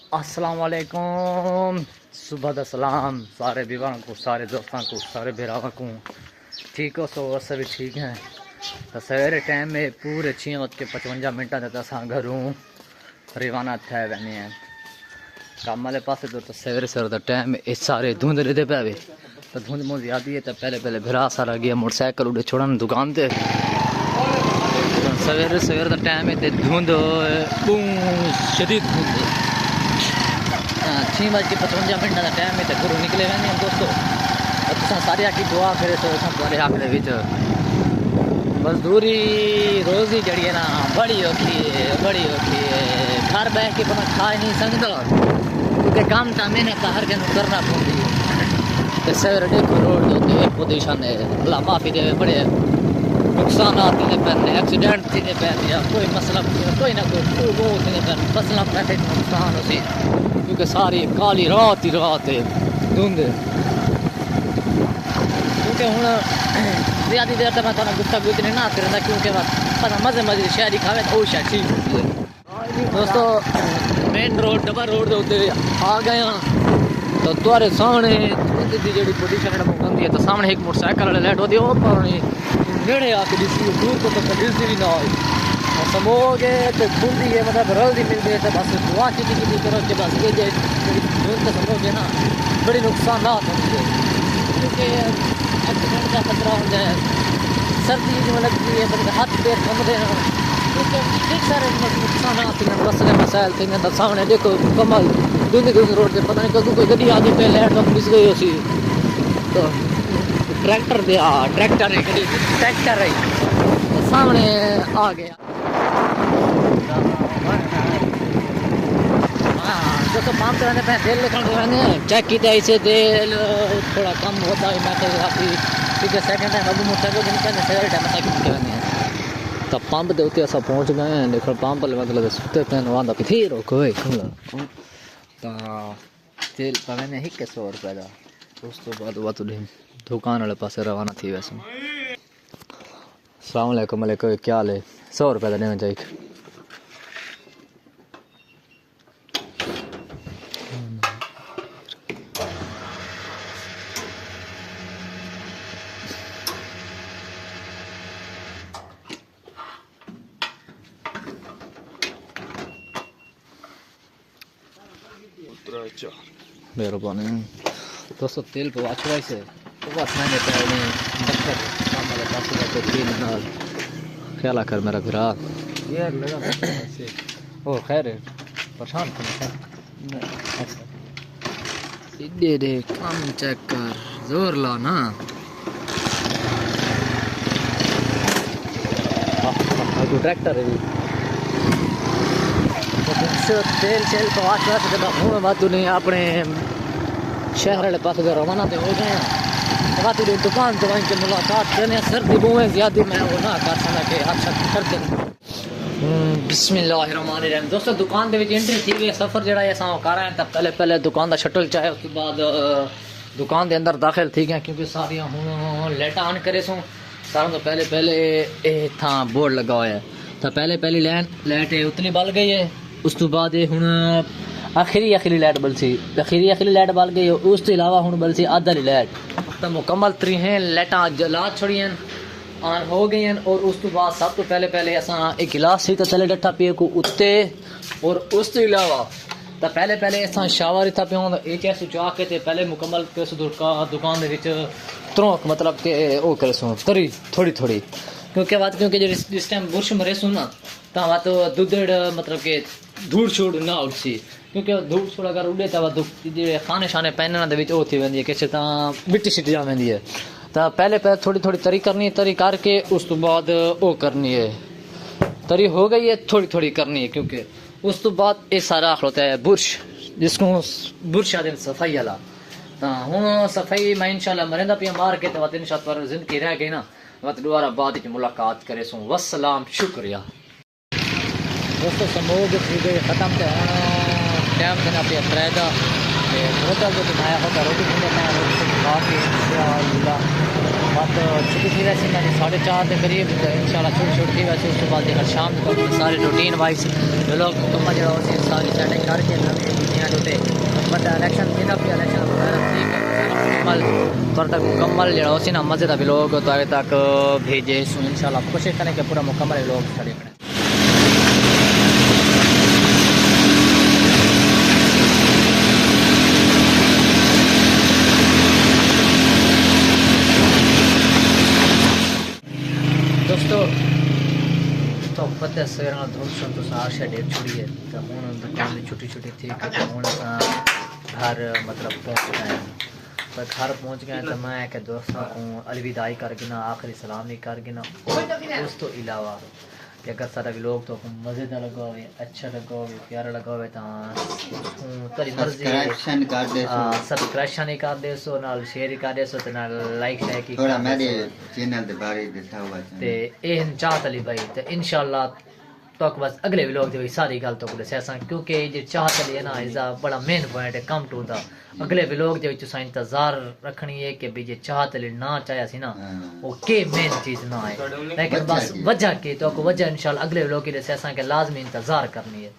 अस्सलाम वालेकुम। सुबह दा सलाम सारे विवाह को, सारे दोस्तों को, सारे बिरावा को। ठीक हो? सो अस भी ठीक हैं। तो सवेरे टाइम में पूरे 6:55 तक अस घरों रवाना थे वैने हैं कम वाले पास। तो सवेरे सवेरे का टाइम इस सारे धुंध लेते पे तो धुंध मुझ आती है। तो पहले पहले बिरा सारा गया मोटरसाइकिल उड़े छोड़न दुकान से। सवेरे सवेरे का टाइम है धुंध शदीद धुंध 6:55 का टाइम है। तो घरों निकले रहने दोस्तों। तुम सारे आखी दुआ करे तो तुम्हारे हक दे मजदूरी रोजी जड़ी है ना बड़ी औखी है, बड़ी औखी है। घर बह के बना खा ही नहीं सकता क्योंकि काम तो मेहनत हर जन करना पड़ती है। तो सवेरे देखो रोड के पोजिशन है, अल्लाह माफ़ी दे। बड़े नुकसान आते पे, एक्सीडेंट थी पे, या कोई मसला कोई ना कोई वो थी पे फसलों पैसे नुकसान होती क्योंकि सारी काली रात ही रात है धुंध। क्योंकि हूँ ज़्यादा देर तक मैं थोड़ा गुस्सा गुजरी ना करना क्योंकि पता मजे मजे शहरी खावे तो वो शायद ठीक होती है। दोस्तों मेन रोड डबल रोड के उत्ते आ गए हैं। तो तुम्हारे सामने जी जी पोजिशन होती है। तो सामने एक मोटरसाइकिल वाले लाइट होती है वो पानी नेड़े आके दिखती है, दूर को तो दिखती भी ना हो। समोगे तो खुलती है मतलब रल्दी मिलती है। तो बस दुआ की करो कि बस ये जो समोगे ना बड़ी नुकसान होती है क्योंकि एक्सीडेंट का खतरा हो जाए। सर्दी जो लगती है मतलब हाथ पैर कमरे क्योंकि ठीक सारे नुकसान हैं, मसले मसाइल थे। तो सामने देखो कमल धुंध धुंध रोड से पता नहीं कदू कोई गड्डी आगे पे लाइट तो मिस गई उसी। तो ट्रैक्टर दे ट्रैक्टर है गड्डी ट्रैक्टर है तो सामने आ गया। जो तो पंप रहने पे तेल लिखने रहने चेक की ऐसे तेल थोड़ा कम होता है। मैं तो क्योंकि सेकंड टाइम अभी मोटरसाइकिल निकलने सवेरे टाइम साइकिल निकलने तो पंप के उत्ते अस पहुँच गए हैं। लेकिन पंप मतलब सुते पैन वहाँ किथे रोको तो तेल पवैने 100 रुपये का। उस तो बाद वह दुकान वाले पास रवाना थी। वैसे सलाम अलैकुम क्या हाल है? 100 रुपये का देना चाहिए। मेहरबानी दोस्तों। तेल पे वाचवाई से तो बस मैंने पहले डॉक्टर काम वाले पास जाकर तेल नाल ख्याल कर मेरा फिर यार लगा ऐसे ओ खैर है परेशान सीधे दे काम चेक कर जोर ला ना। तो ट्रैक्टर है तेल शेल तो आस पास के बात नहीं अपने शहर वाले पास रवाना तो हो गए हैं। बात दुकान तो वहीं के मुलाकात करने सर्दी बुएँ ज़्यादा मैं वो ना कर सकता कि आप कर दें। बिस्मिल्लाहिर्रहमानिर्रहीम दोस्तों दुकान के एंट्री थी गई। सफ़र जरा असा कर रहे हैं। तब पहले दुकान का शटल चाहे उसके बाद दुकान के अंदर दाखिल थी गए क्योंकि सारिया हूँ लाइट ऑन करे सूँ। सारों तो पहले था बोर्ड लगा हुआ है। तो पहले लाइट उतनी बल गई है। उस तो बाद हूँ आखिरी लाइट बल सी आखिरी लाइट बल गई। उस तो इलावा हूँ बल सी आधा लाइट तो मुकम्मल 3 लाइटा जला छड़ी ऑन हो गई हैं। और उस तो बाद सब तो पहले असा एक गिलास सी तो थले डट्ठा पिए को उत्ते। और उस तो इलावा तो पहले असा शावर इतना पियो एक ऐसे चुआ के थे पहले मुकम्मल पे दुकान के त्रोक मतलब के वो करे सो तरी थोड़ी क्योंकि जिस टाइम बुरश मरे सो ना तो वह तो दुधड़ मतलब के धूड़ छूड़ ना उड़सी क्योंकि धूड़ छूड़ अगर उड़े तो वह खाने शाने पहनने के थी वी किसी मिट्टी सिट जा वी है। तो पहले थोड़ी तरी करनी है। तरी करके उस तो बाद वो करनी है। तरी हो गई है थोड़ी करनी है क्योंकि उस तो बाद ये सारा होता है बुरश जिसको बुरश आदि सफाई वाला। तो हूँ सफाई मैं इंशाल्लाह मरेंदा पिया मार के तो इंशाल्लाह जिंदगी रह गई ना वत दोबारा बाद मुलाकात करे सूँ। वस्सलाम शुक्रिया दोस्तों। समोग थी गई ख़त्म तो हूँ टाइम देना पिया त्रेदा होटल जो बनाया होता रोटी खा के इंशाल्लाह बात छुट्टी थी वैसे मैंने 4:30 के करीब तो इंशाल्लाह छुट्टी थी वैसे उसके बाद देखा शाम को सारे रूटीन वाइज लोग मुकम्मल जो उसी सारी सेटिंग करके दुनिया टूटे बट इलेक्शन थी ना इलेक्शन वगैरह ठीक है मुकम्मल तौर तक मुकम्मल जो उसी ना मस्जिद अभी लोग तो आगे तक भेजे इंशाल्लाह कोशिश करें कि पूरा मुकम्मल लोग खड़े करें। दोस्तों तो पता है सवेर धूप सुन तो आशा डेट छुड़ी है तो हूँ दुकान की छुट्टी छुट्टी थी कि हूँ घर मतलब पहुँच गए पर घर पहुँच गए तो मैं के दोस्तों को अलविदाई करके ना आखिरी सलामी करके ना उस तो अलावा कि अगर सारा भी लोग तो मज़ेदार लगा हुए अच्छा लगा हुए प्यारा लगा हुए तो तेरी मर्जी सब्सक्रिप्शन ही कर दे सो नाल शेयर ही कर दे सो ते नाल लाइक शेयर की थोड़ा मेरे चैनल दे बारे दसा हुआ ते एह चाहत अली भाई ते इंशाल्लाह तो बस अगले व्लॉग दे सारी गल तो दस्या सा क्योंकि जे चाहत अली है ना इसदा बड़ा मेन पॉइंट है कम टू दा अगले व्लॉग दे विच सा इंतजार रखनी है कि भी जे चाहत अली ना चाहया सी ना वो के मेन चीज ना है लेकिन बस वजह की तो वजह इंशाल्लाह अगले व्लॉग की दस्या सा के लाजमी इंतजार करनी है।